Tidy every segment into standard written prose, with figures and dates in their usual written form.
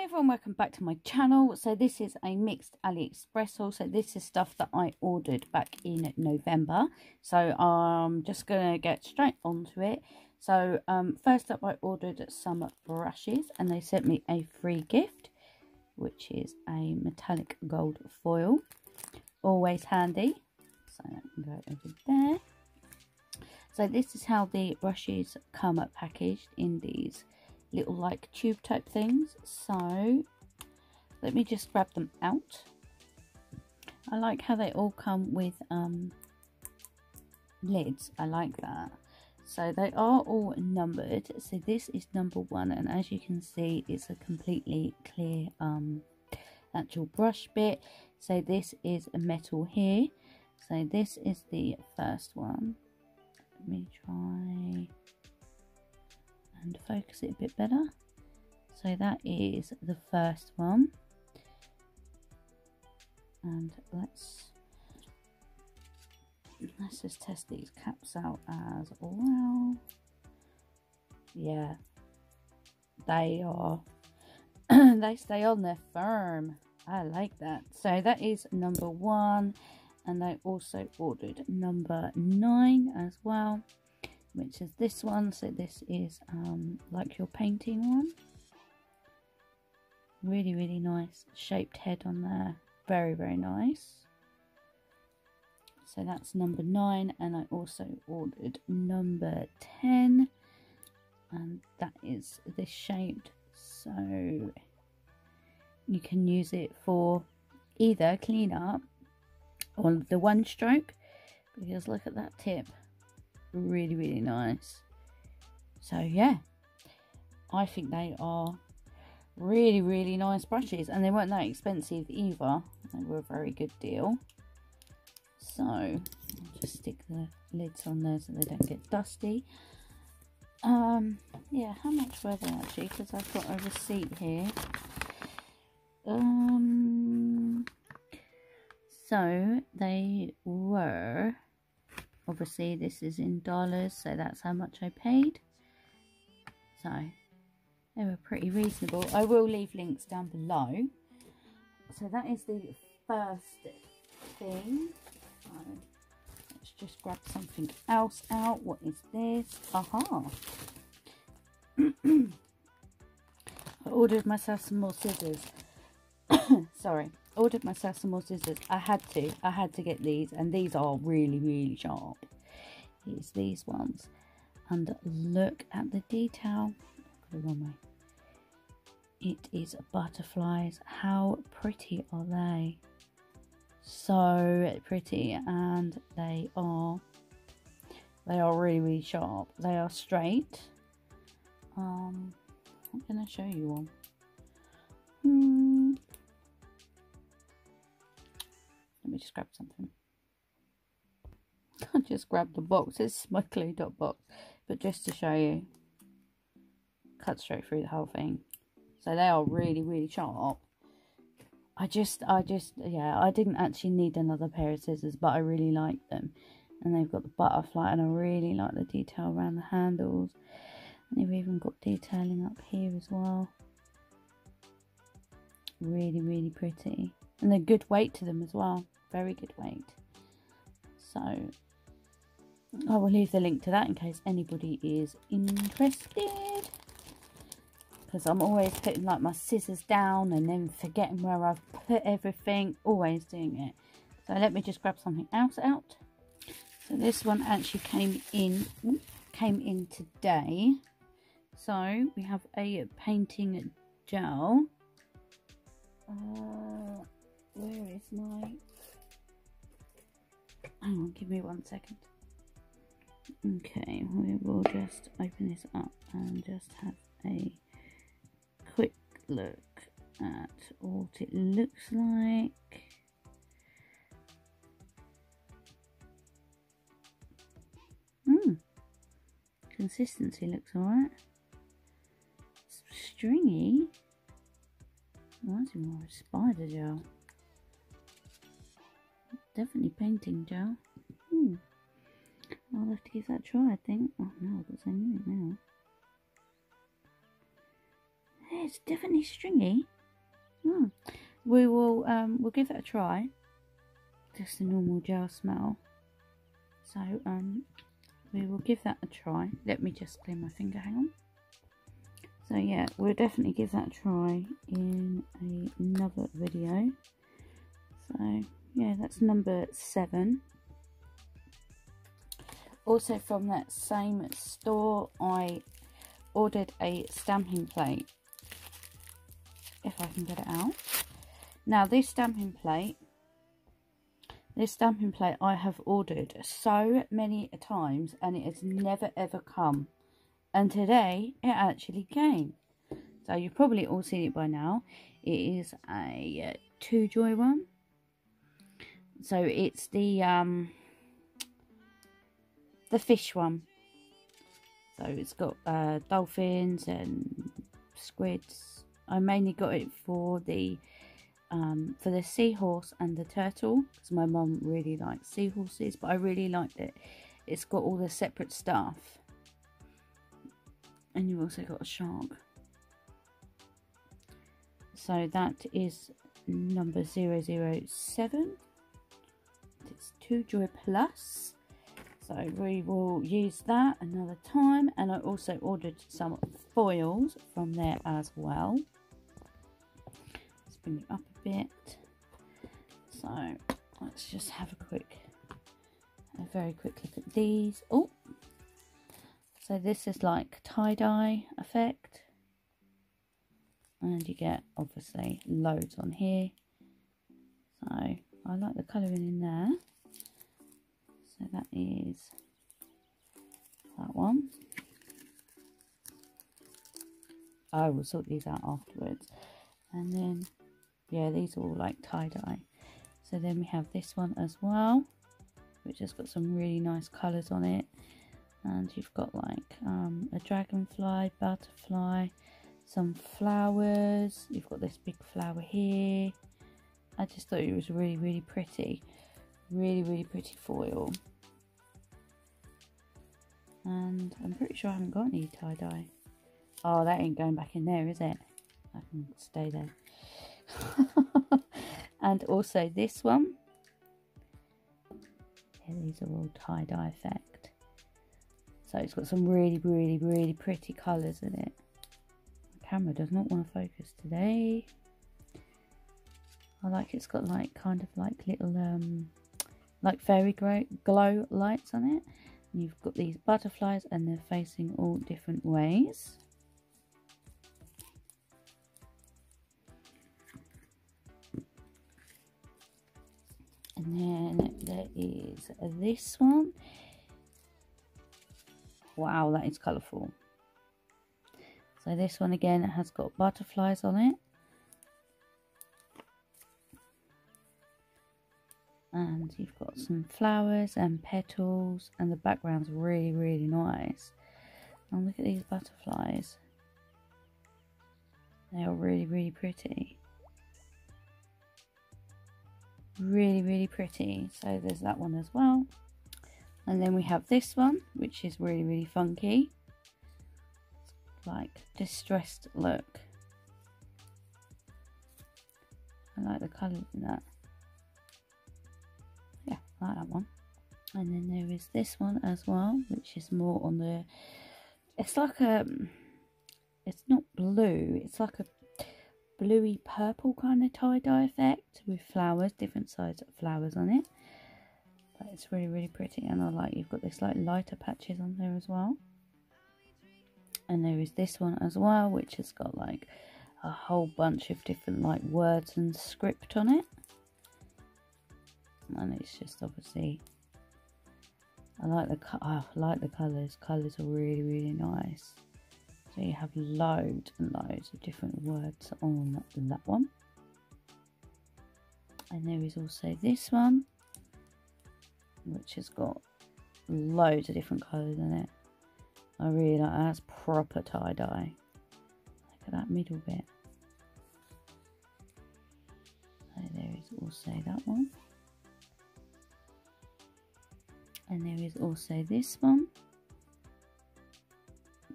Everyone, welcome back to my channel. So this is a mixed Aliexpress haul. So this is stuff that I ordered back in November. So I'm just gonna get straight onto it. So first up, I ordered some brushes and they sent me a free gift, which is a metallic gold foil. Always handy. So that can go over there. So this is how the brushes come packaged in these little like tube type things. So let me just grab them out. I like how they all come with lids. I like that. So they are all numbered. So this is number 1, and as you can see, it's a completely clear actual brush bit. So this is a metal here. So this is the first one. Let me try and focus it a bit better. So that is the first one, and let's just test these caps out as well. Yeah, they are they stay on there firm. I like that. So that is number 1, and I also ordered number 9 as well, which is this one. So this is like your painting one. Really nice shaped head on there. Very nice. So that's number 9, and I also ordered number 10, and that is this shaped. So you can use it for either clean up on the one stroke, because look at that tip. Really nice. So yeah, I think they are really nice brushes, and they weren't that expensive either. They were a very good deal. So I'll just stick the lids on there so they don't get dusty. Yeah, how much were they actually, because I've got a receipt here. So they were, obviously this is in dollars, so that's how much I paid. So they were pretty reasonable. I will leave links down below. So that is the first thing. So let's just grab something else out. What is this? Aha! I ordered myself some more scissors. Sorry, ordered myself some more scissors. I had to get these, and these are really sharp. Here's these ones, and look at the detail. Go the wrong way. It is butterflies. How pretty are they? So pretty, and they are really sharp. They are straight. I'm gonna show you one. Let me just grab something. I just grabbed the box. It's my glued up box, but just to show you, cut straight through the whole thing. So they are really sharp. Yeah, I didn't actually need another pair of scissors, but I really like them. And they've got the butterfly, and I really like the detail around the handles. And they've even got detailing up here as well. Really pretty. And they're good weight to them as well. Very good weight. So I will leave the link to that in case anybody is interested. Because I'm always putting like my scissors down and then forgetting where I've put everything. Always doing it. So let me just grab something else out. So this one actually came in today. So we have a painting gel. Where is my... Hang on, give me 1 second. Okay, we will just open this up and just have a quick look at what it looks like. Consistency looks alright. Stringy. Reminds me more of spider gel. Definitely painting gel. I'll have to give that a try, I think. Oh no, I've got so new now. Hey, it's definitely stringy. We will we'll give that a try. Just a normal gel smell. So we will give that a try. Let me just clean my finger, hang on. So yeah, we'll definitely give that a try in another video. So yeah, that's number 7. Also from that same store, I ordered a stamping plate, if I can get it out. Now this stamping plate I have ordered so many times and it has never ever come, and today it actually came. So you've probably all seen it by now. It is a 2-joy one. So it's the fish one. So it's got dolphins and squids. I mainly got it for the seahorse and the turtle, because my mum really likes seahorses, but I really liked it. It's got all the separate stuff, and you've also got a shark. So that is number 007. It's 2-joy plus. So we will use that another time, and I also ordered some foils from there as well. Let's bring it up a bit. So let's just have a very quick look at these. Oh, so this is like tie-dye effect, and you get obviously loads on here. So I like the colouring in there. So that is that one. I will sort these out afterwards. And then, yeah, these are all like tie-dye. So then we have this one as well, which has got some really nice colours on it. And you've got like a dragonfly, butterfly, some flowers. You've got this big flower here. I just thought it was really, really pretty. Really pretty foil. And I'm pretty sure I haven't got any tie-dye. Oh, that ain't going back in there, is it? I can stay there. And also this one. Yeah, these are all tie-dye effect. So it's got some really pretty colours in it. The camera does not want to focus today. I like it's got like kind of like little like fairy glow lights on it. And you've got these butterflies and they're facing all different ways. And then there is this one. Wow, that is colourful. So this one again, it has got butterflies on it. And you've got some flowers and petals, and the background's really nice. And look at these butterflies. They are really pretty. Really pretty. So there's that one as well. And then we have this one, which is really funky. It's like distressed look. I like the colours in that. Yeah, I like that one. And then there is this one as well, which is more on the, it's like a, it's not blue, it's like a bluey purple kind of tie-dye effect with flowers, different size of flowers on it. But it's really pretty, and I like you've got this like lighter patches on there as well. And there is this one as well, which has got like a whole bunch of different like words and script on it. And it's just obviously, I like the colours. Colours are really nice. So you have loads and loads of different words on that one. And there is also this one, which has got loads of different colours in it. I really like that. That's proper tie-dye. Look at that middle bit. So there is also that one. And there is also this one,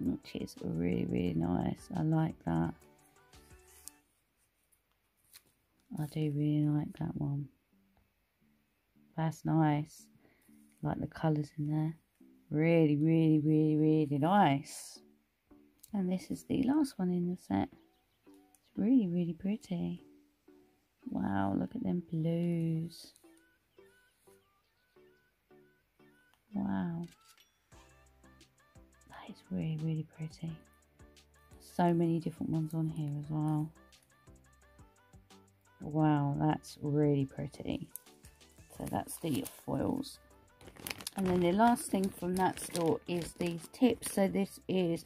which is really nice. I like that. I do really like that one. That's nice. Like the colours in there. Really, really, really, really nice. And this is the last one in the set. It's really, really pretty. Wow, look at them blues. Wow. That is really, really pretty. So many different ones on here as well. Wow, that's really pretty. So that's the foils. And then the last thing from that store is these tips. So this is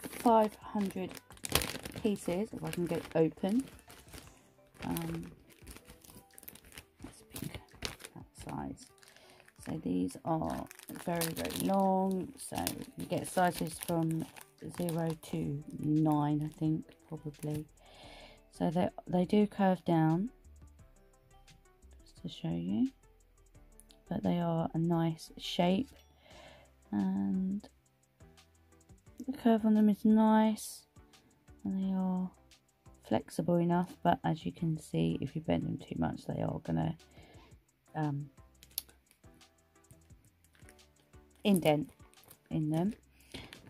500 pieces, if I can get it open. That's pink, that size. So these are very, very long. So you get sizes from 0 to 9, I think, probably. So they do curve down, just to show you. But they are a nice shape. And the curve on them is nice. And they are flexible enough. But as you can see, if you bend them too much, they are going to indent in them.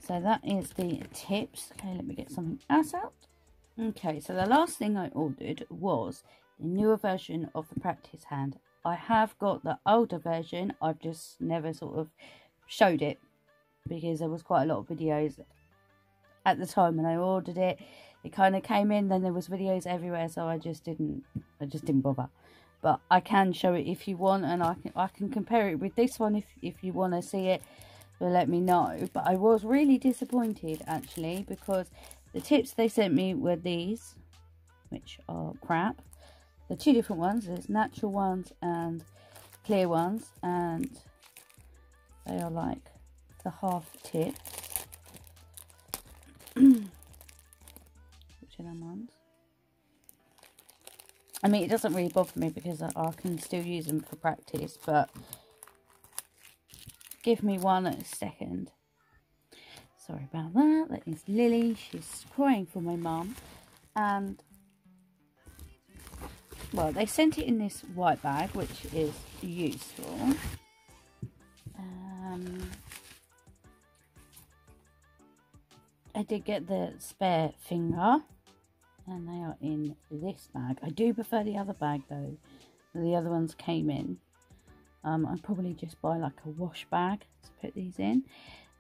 So that is the tips. Okay, let me get something else out. Okay, so the last thing I ordered was the newer version of the practice hand. I have got the older version, I've just never sort of showed it because there was quite a lot of videos at the time when I ordered it. It kind of came in, then there was videos everywhere, so I just didn't bother. But I can show it if you want, and I can compare it with this one if you want to see it. But let me know. But I was really disappointed actually, because the tips they sent me were these, which are crap. The two different ones, there's natural ones and clear ones, and they are like the half tips. Which are them ones? I mean, it doesn't really bother me because I can still use them for practice, but give me one second. Sorry about that. That is Lily. She's crying for my mum. And, well, they sent it in this white bag, which is useful. I did get the spare finger, and they are in this bag. I do prefer the other bag though. The other ones came in. I'd probably just buy like a wash bag to put these in.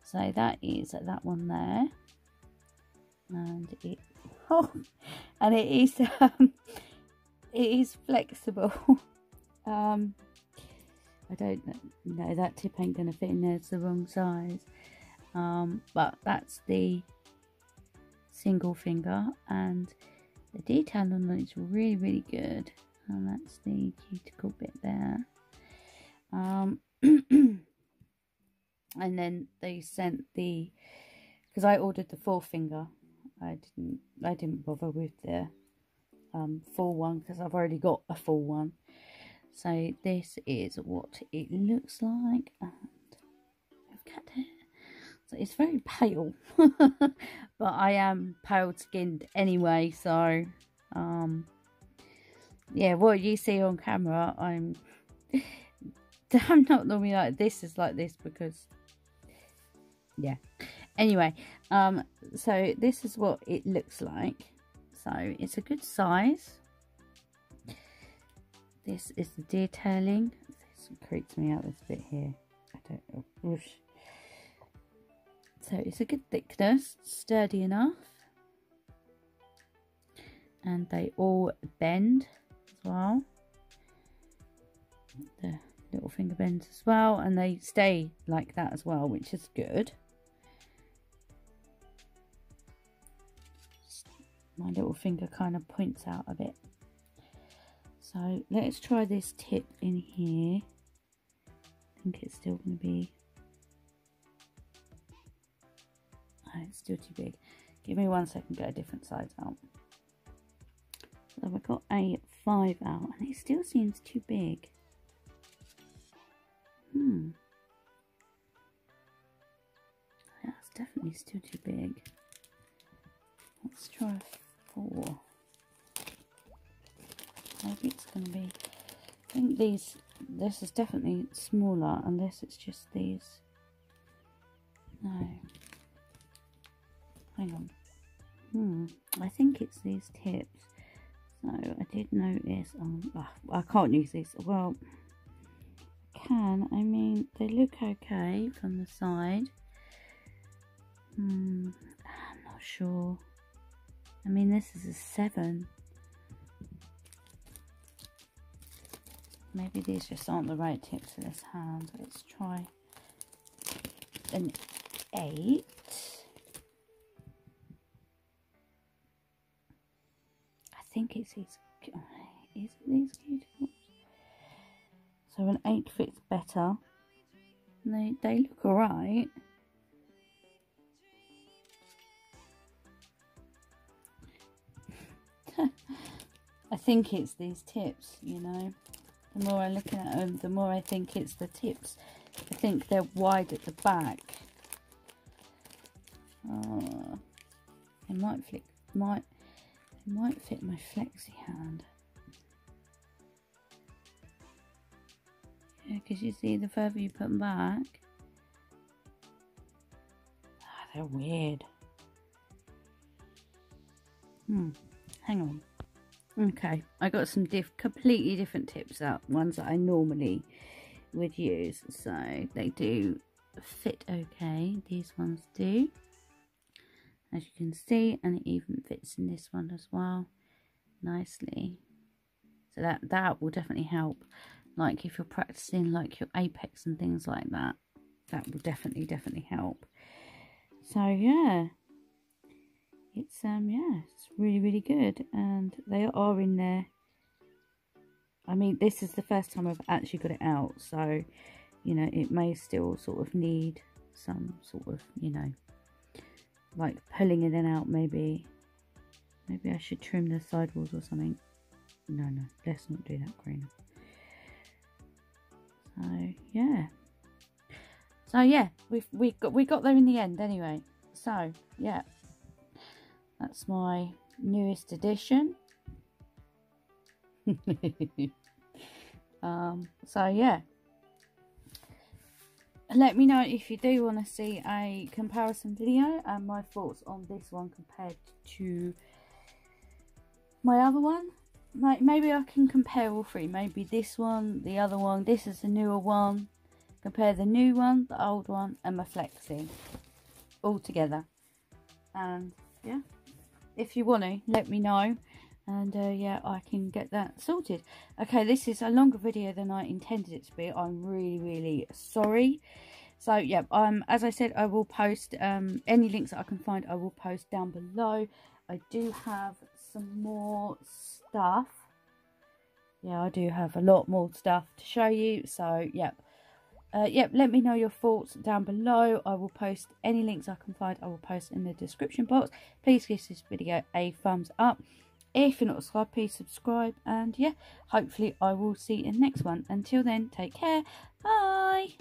So that is that one there, and it is flexible. I don't know, that tip ain't gonna fit in there, it's the wrong size. But that's the single finger, and the detail on it is really, really good. And that's the cuticle bit there. And then they sent the, because I ordered the 4-finger, I didn't bother with the full one because I've already got a full one. So this is what it looks like, and I've got it. So it's very pale, but I am pale skinned anyway. So yeah, what you see on camera, I'm not normally like this. Is like this because, yeah. Anyway, so this is what it looks like. So it's a good size. This is the detailing. This creeps me out, this bit here. I don't know. Whoosh. So it's a good thickness, sturdy enough. And they all bend as well. The little finger bends as well, and they stay like that as well, which is good. My little finger kind of points out a bit. So let's try this tip in here. I think it's still going to be, oh, it's still too big. Give me 1 second, get a different size out. So I've got a 5 out, and it still seems too big. That's definitely still too big. Let's try a 4. Maybe it's going to be, I think this is definitely smaller, unless it's just these. No. Hang on. I think it's these tips. So I did notice, I can't use these. Well, I can. I mean, they look okay from the side. I'm not sure. I mean, this is a 7. Maybe these just aren't the right tips for this hand. Let's try an 8. I think it's these. Is it these cuticles? So an 8 fits better. They look alright. I think it's these tips, you know. The more I'm looking at them, the more I think it's the tips. I think they're wide at the back. It might fit my flexi hand. Yeah, because you see, the further you put them back, they're weird. Hang on. Okay, I got some completely different tips out, ones that I normally would use, so they do fit okay. These ones do, as you can see, and it even fits in this one as well nicely. So that will definitely help, like if you're practicing like your apex and things like that. That will definitely help. So yeah. It's it's really good, and they are in there. I mean, this is the first time I've actually got it out, so you know, it may still sort of need some sort of, you know, like pulling it in out. Maybe I should trim the sidewalls or something. No, let's not do that, Karina. So yeah, we got there in the end anyway. So yeah. That's my newest addition. So yeah, let me know if you do want to see a comparison video and my thoughts on this one compared to my other one. Like, maybe I can compare all three. Maybe this one, the other one, this is the newer one. Compare the new one, the old one, and my flexi all together. And yeah, if you want to, let me know, and yeah, I can get that sorted. Okay, this is a longer video than I intended it to be. I'm really sorry. So yeah, as I said, I will post any links that I can find. I will post down below. I do have some more stuff. Yeah, I do have a lot more stuff to show you. So yeah. Let me know your thoughts down below. I will post any links I can find. I will post in the description box. Please give this video a thumbs up. If you're not subscribed, please subscribe. And yeah, hopefully I will see you in the next one. Until then, take care. Bye.